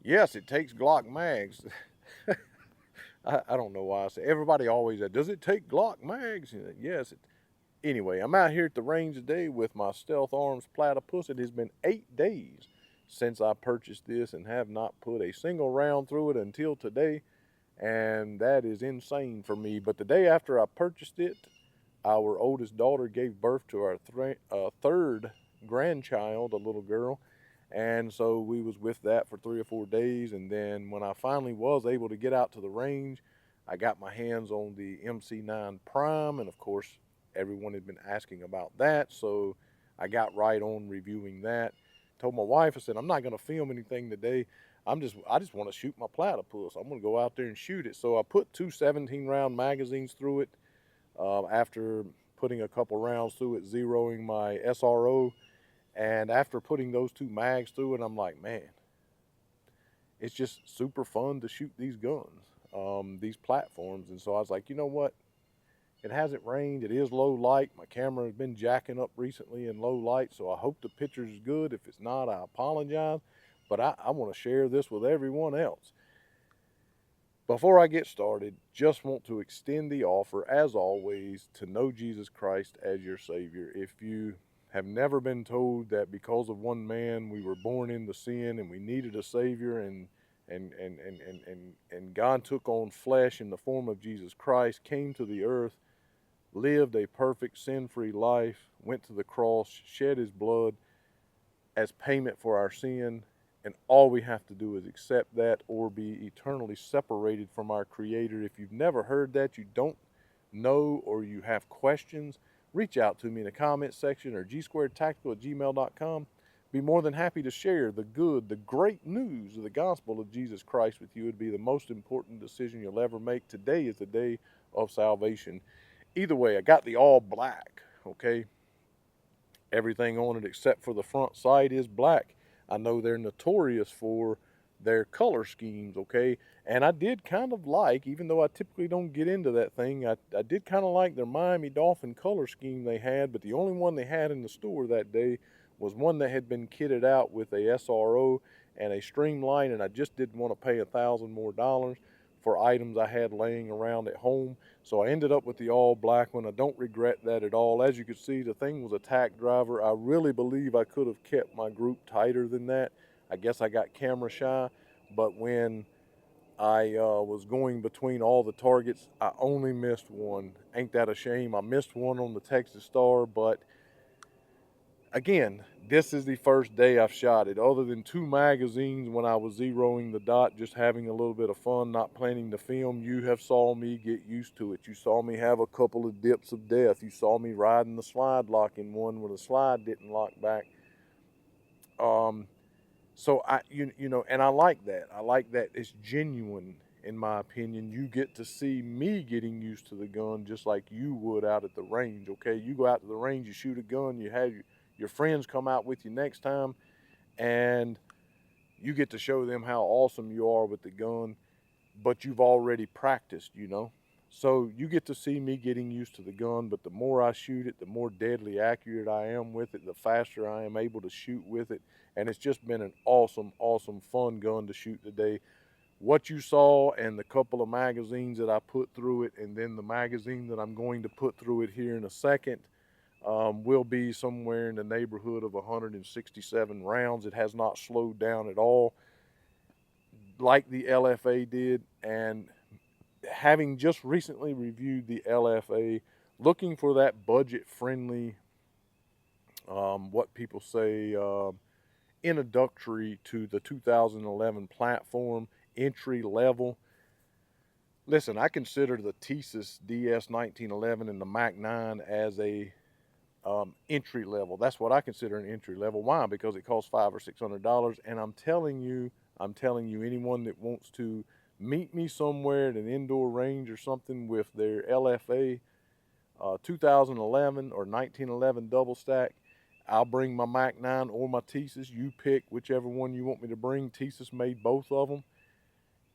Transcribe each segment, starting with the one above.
Yes, it takes Glock mags. I don't know why I say. Everybody always says, does it take Glock mags? Yes. Anyway, I'm out here at the range today with my Stealth Arms Platypus. It has been 8 days since I purchased this and have not put a single round through it until today. And that is insane for me. But the day after I purchased it, our oldest daughter gave birth to our third grandchild, a little girl. And so we was with that for 3 or 4 days. And then when I finally was able to get out to the range, I got my hands on the MC9 Prime. And of course, everyone had been asking about that. So I got right on reviewing that. Told my wife, I said, I'm not going to film anything today. I just want to shoot my platypus. I'm going to go out there and shoot it. So I put two 17-round magazines through it after putting a couple rounds through it, zeroing my SRO. And after putting those two mags through it, I'm like, man, it's just super fun to shoot these guns, these platforms. And so I was like, you know what? It hasn't rained. It is low light. My camera has been jacking up recently in low light, so I hope the picture is good. If it's not, I apologize. But I want to share this with everyone else. Before I get started, just want to extend the offer, as always, to know Jesus Christ as your Savior. If you have never been told that because of one man we were born into sin and we needed a Savior, and God took on flesh in the form of Jesus Christ, came to the earth, lived a perfect sin-free life, went to the cross, shed his blood as payment for our sin, and all we have to do is accept that or be eternally separated from our Creator. If you've never heard that, you don't know, or you have questions, reach out to me in the comments section or gsquaredtactical@gmail.com. Be more than happy to share the good, the great news of the gospel of Jesus Christ with you. It'd be the most important decision you'll ever make. Today is the day of salvation. Either way, I got the all black, okay? Everything on it except for the front sight is black. I know they're notorious for their color schemes, okay? And I did kind of like, even though I typically don't get into that thing, I did kind of like their Miami Dolphin color scheme they had, but the only one they had in the store that day was one that had been kitted out with a SRO and a streamline, and I just didn't want to pay $1,000 more for items I had laying around at home. So I ended up with the all black one. I don't regret that at all. As you can see, the thing was a tack driver. I really believe I could have kept my group tighter than that. I guess I got camera shy, but when I was going between all the targets, I only missed one. Ain't that a shame? I missed one on the Texas Star, but again, this is the first day I've shot it. Other than 2 magazines when I was zeroing the dot, just having a little bit of fun, not planning to film, you have saw me get used to it. You saw me have a couple of dips of death. You saw me riding the slide lock in one where the slide didn't lock back. So you know, and I like that. I like that it's genuine. In my opinion, you get to see me getting used to the gun just like you would out at the range. Okay, you go out to the range, you shoot a gun, you have your friends come out with you next time, and you get to show them how awesome you are with the gun, but you've already practiced, you know. So you get to see me getting used to the gun, but the more I shoot it, the more deadly accurate I am with it, the faster I am able to shoot with it. And it's just been an awesome, awesome, fun gun to shoot today. What you saw and the couple of magazines that I put through it, and then the magazine that I'm going to put through it here in a second, will be somewhere in the neighborhood of 167 rounds. It has not slowed down at all like the LFA did. And having just recently reviewed the LFA, looking for that budget-friendly, what people say, introductory to the 2011 platform, entry level. Listen, I consider the Thesis DS 1911 and the Mac 9 as a entry level. That's what I consider an entry level. Why? Because it costs $500 or $600, and I'm telling you, anyone that wants to meet me somewhere at an indoor range or something with their LFA 2011 or 1911 double stack, I'll bring my Mac 9 or my Thesis. You pick whichever one you want me to bring. Thesis made both of them,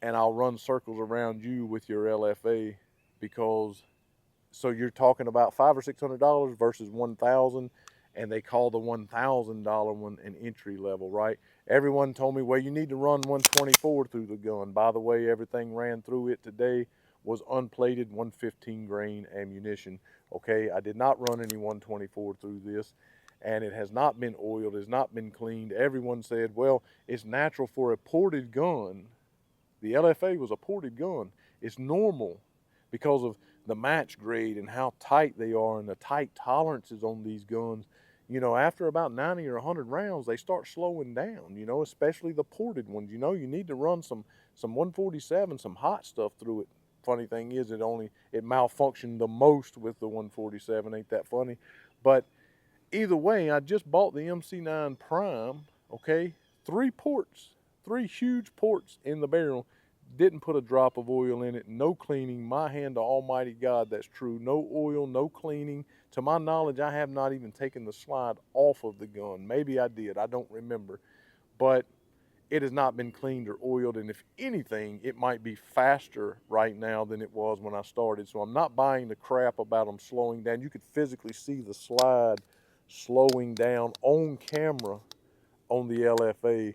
and I'll run circles around you with your LFA. Because so you're talking about $500 or $600 versus $1,000, and they call the $1,000 one an entry level, right? Everyone told me, well, you need to run 124 through the gun. By the way, everything ran through it today was unplated 115 grain ammunition. Okay, I did not run any 124 through this, and it has not been oiled, it has not been cleaned. Everyone said, well, it's natural for a ported gun. The LFA was a ported gun. It's normal because of the match grade and how tight they are and the tight tolerances on these guns. You know, after about 90 or 100 rounds, they start slowing down, you know, especially the ported ones. You know, you need to run some 147, some hot stuff through it. Funny thing is, it malfunctioned the most with the 147. Ain't that funny? But either way, I just bought the MC9 Prime, okay? 3 ports, 3 huge ports in the barrel. Didn't put a drop of oil in it, no cleaning. My hand to Almighty God, that's true. No oil, no cleaning. To my knowledge, I have not even taken the slide off of the gun. Maybe I did, I don't remember. But it has not been cleaned or oiled, and if anything, it might be faster right now than it was when I started. So I'm not buying the crap about them slowing down. You could physically see the slide slowing down on camera on the LFA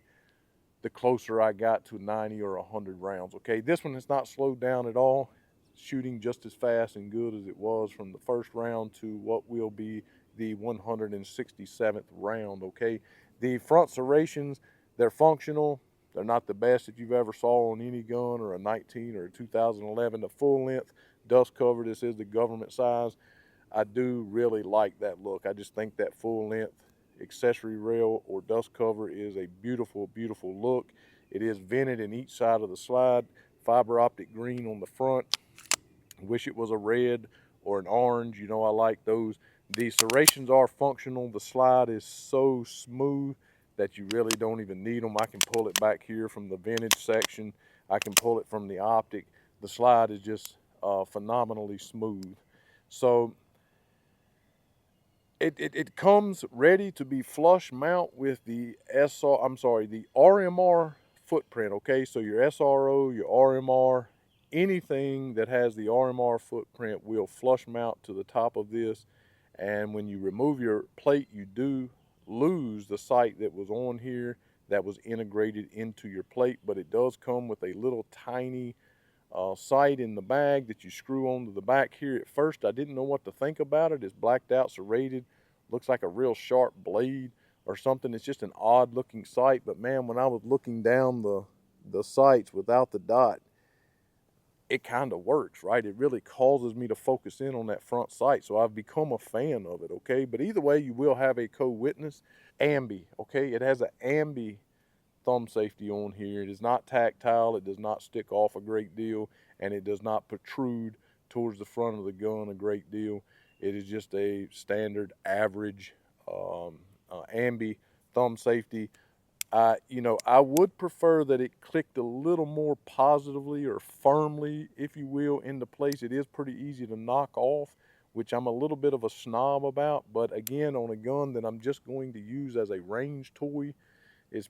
the closer I got to 90 or 100 rounds. Okay, this one has not slowed down at all, shooting just as fast and good as it was from the first round to what will be the 167th round. Okay, the front serrations, they're functional. They're not the best that you've ever saw on any gun or a 19 or a 2011. The full length dust cover, this is the government size. I do really like that look. I just think that full length accessory rail or dust cover is a beautiful, beautiful look. It is vented in each side of the slide, fiber optic green on the front. Wish it was a red or an orange. You know, I like those. The serrations are functional. The slide is so smooth that you really don't even need them. I can pull it back here from the vintage section. I can pull it from the optic. The slide is just phenomenally smooth. So it comes ready to be flush mount with the the RMR footprint. Okay, so your SRO, your RMR, anything that has the RMR footprint will flush mount to the top of this. And when you remove your plate, you do lose the sight that was on here that was integrated into your plate, but it does come with a little tiny sight in the bag that you screw onto the back here. At first, I didn't know what to think about it. It's blacked out, serrated, looks like a real sharp blade or something. It's just an odd looking sight, but man, when I was looking down the sights without the dot, it kind of works, right? It really causes me to focus in on that front sight. So I've become a fan of it, okay? But either way, you will have a co-witness. Ambi, okay? It has an ambi thumb safety on here. It is not tactile. It does not stick off a great deal, and it does not protrude towards the front of the gun a great deal. It is just a standard average ambi thumb safety. I would prefer that it clicked a little more positively or firmly, if you will, into place. It is pretty easy to knock off, which I'm a little bit of a snob about. But again, on a gun that I'm just going to use as a range toy, is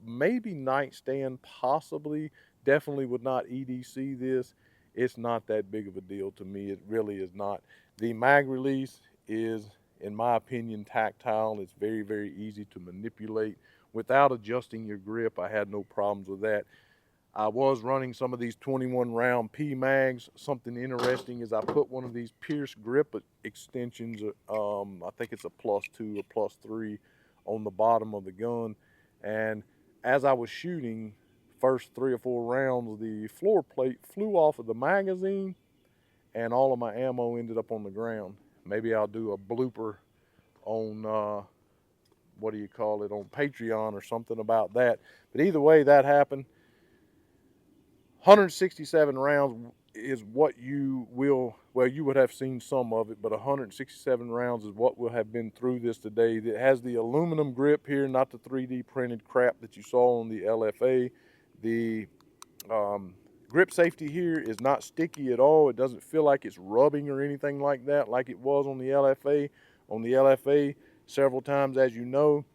maybe nightstand, possibly, definitely would not EDC this. It's not that big of a deal to me. It really is not. The mag release is, in my opinion, tactile. It's very, very easy to manipulate without adjusting your grip. I had no problems with that. I was running some of these 21 round P mags. Something interesting is I put one of these Pierce grip extensions, I think it's a +2 or +3 on the bottom of the gun. And as I was shooting, first 3 or 4 rounds, the floor plate flew off of the magazine and all of my ammo ended up on the ground. Maybe I'll do a blooper on, on Patreon or something about that. But either way, that happened. 167 rounds is what you would have seen some of it, but 167 rounds is what will have been through this today. It has the aluminum grip here, not the 3D printed crap that you saw on the LFA. The grip safety here is not sticky at all. It doesn't feel like it's rubbing or anything like that, like it was on the LFA. On the LFA, several times, as you know,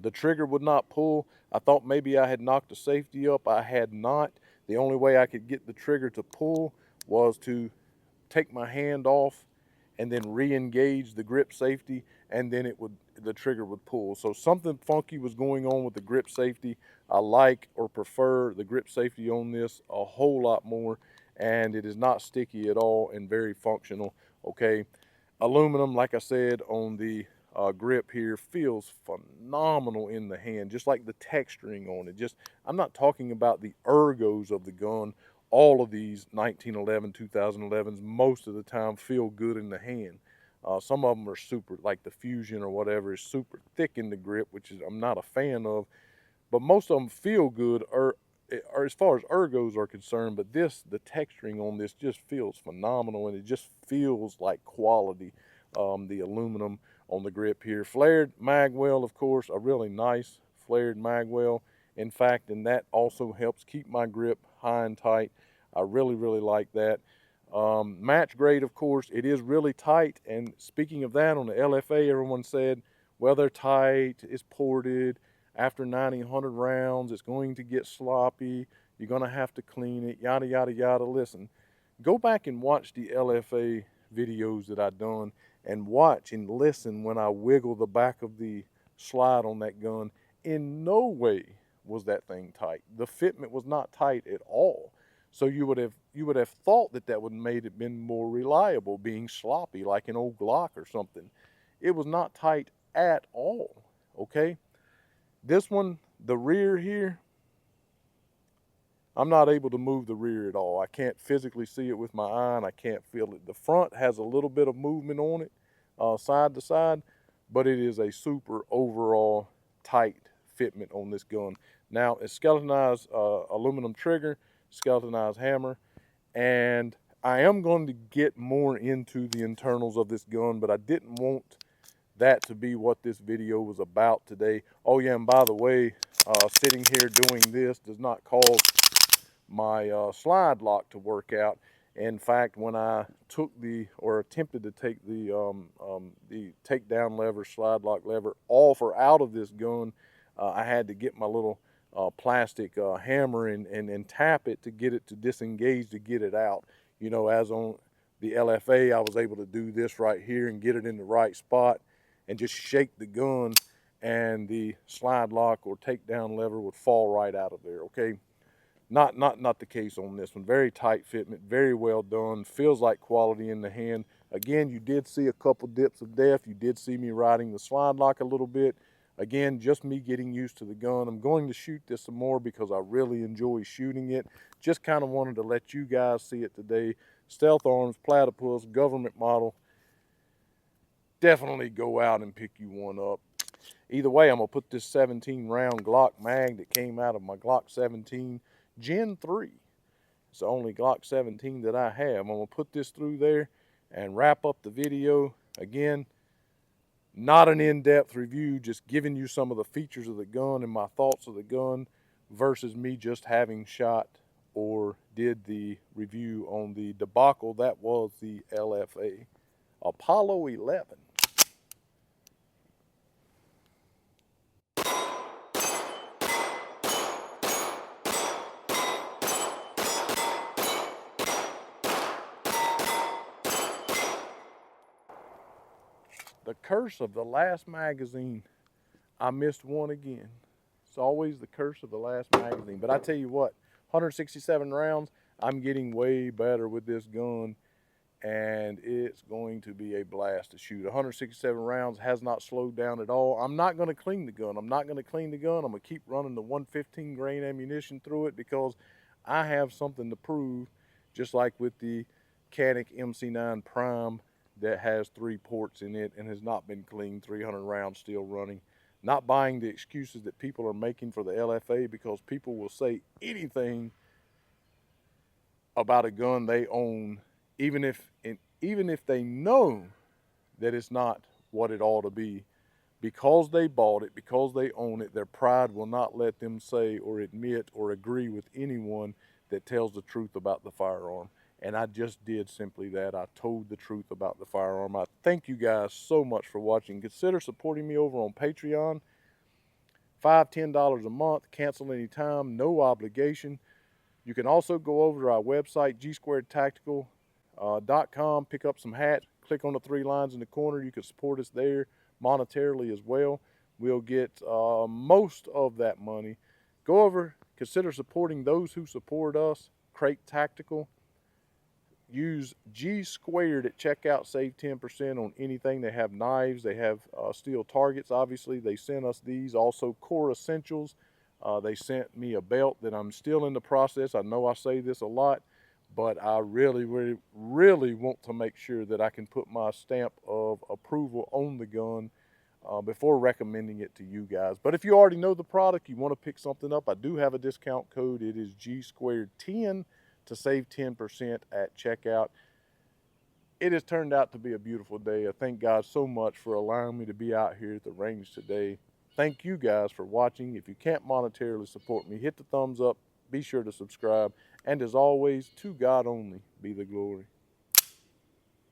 the trigger would not pull. I thought maybe I had knocked the safety up. I had not. The only way I could get the trigger to pull was to take my hand off and then re-engage the grip safety, and then the trigger would pull. So something funky was going on with the grip safety. I like or prefer the grip safety on this a whole lot more, and it is not sticky at all and very functional, okay? Aluminum, like I said, on the grip here feels phenomenal in the hand, just like the texturing on it. I'm not talking about the ergos of the gun. All of these 1911, 2011s, most of the time feel good in the hand. Some of them are super, like the Fusion or whatever, is super thick in the grip, which I'm not a fan of. But most of them feel good, or as far as ergos are concerned. But the texturing on this just feels phenomenal, and it just feels like quality. The aluminum on the grip here. Flared magwell, of course, a really nice flared magwell. In fact, and that also helps keep my grip high and tight. I really, really like that. Match grade, of course, it is really tight. And speaking of that, on the LFA, everyone said, well, they're tight, it's ported. After 90, 100 rounds, it's going to get sloppy. You're going to have to clean it, yada, yada, yada. Listen, go back and watch the LFA videos that I've done, and watch and listen when I wiggle the back of the slide on that gun. In no way was that thing tight. The fitment was not tight at all. So you would have thought that would have made it been more reliable, being sloppy like an old Glock or something. It was not tight at all, okay? This one, the rear here, I'm not able to move the rear at all. I can't physically see it with my eye, and I can't feel it. The front has a little bit of movement on it, side to side, but it is a super overall tight fitment on this gun. Now, it's skeletonized aluminum trigger, skeletonized hammer, and I am going to get more into the internals of this gun, but I didn't want that to be what this video was about today. Oh yeah, and by the way, sitting here doing this does not cause my slide lock to work out. In fact, when I attempted to take the takedown lever, slide lock lever off or out of this gun, I had to get my little plastic hammer and tap it to get it to disengage, to get it out. You know, as on the LFA, I was able to do this right here and get it in the right spot and just shake the gun, and the slide lock or takedown lever would fall right out of there, okay? Not the case on this one. Very tight fitment, very well done, feels like quality in the hand. Again, you did see a couple dips of death. You did see me riding the slide lock a little bit. Again, just me getting used to the gun. I'm going to shoot this some more because I really enjoy shooting it. Just kind of wanted to let you guys see it today. Stealth Arms Platypus, government model. Definitely go out and pick you one up. Either way, I'm going to put this 17 round Glock mag that came out of my Glock 17 Gen 3. It's the only Glock 17 that I have. I'm going to put this through there and wrap up the video. Again, not an in-depth review, just giving you some of the features of the gun and my thoughts of the gun versus me just having shot or did the review on the debacle that was the LFA. Apollo 11. The curse of the last magazine. I missed one again. It's always the curse of the last magazine. But I tell you what, 167 rounds, I'm getting way better with this gun, and it's going to be a blast to shoot. 167 rounds has not slowed down at all. I'm not going to clean the gun. I'm going to keep running the 115 grain ammunition through it because I have something to prove, just like with the Canik MC9 Prime that has 3 ports in it and has not been cleaned, 300 rounds still running. Not buying the excuses that people are making for the LFA, because people will say anything about a gun they own, even if they know that it's not what it ought to be. Because they bought it, because they own it, their pride will not let them say or admit or agree with anyone that tells the truth about the firearm. And I just did simply that. I told the truth about the firearm. I thank you guys so much for watching. Consider supporting me over on Patreon. $5, $10 a month, cancel anytime, no obligation. You can also go over to our website, gsquaredtactical.com, pick up some hats, click on the 3 lines in the corner. You can support us there monetarily as well. We'll get most of that money. Go over, consider supporting those who support us, Crate Tactical. Use G Squared at checkout, save 10% on anything. They have knives, they have steel targets, obviously. They sent us these, also Core Essentials. They sent me a belt that I'm still in the process. I know I say this a lot, but I really want to make sure that I can put my stamp of approval on the gun before recommending it to you guys. But if you already know the product, you want to pick something up, I do have a discount code. It is G Squared 10 to save 10% at checkout. It has turned out to be a beautiful day. I thank God so much for allowing me to be out here at the range today. Thank you guys for watching. If you can't monetarily support me, hit the thumbs up. Be sure to subscribe. And as always, to God only be the glory.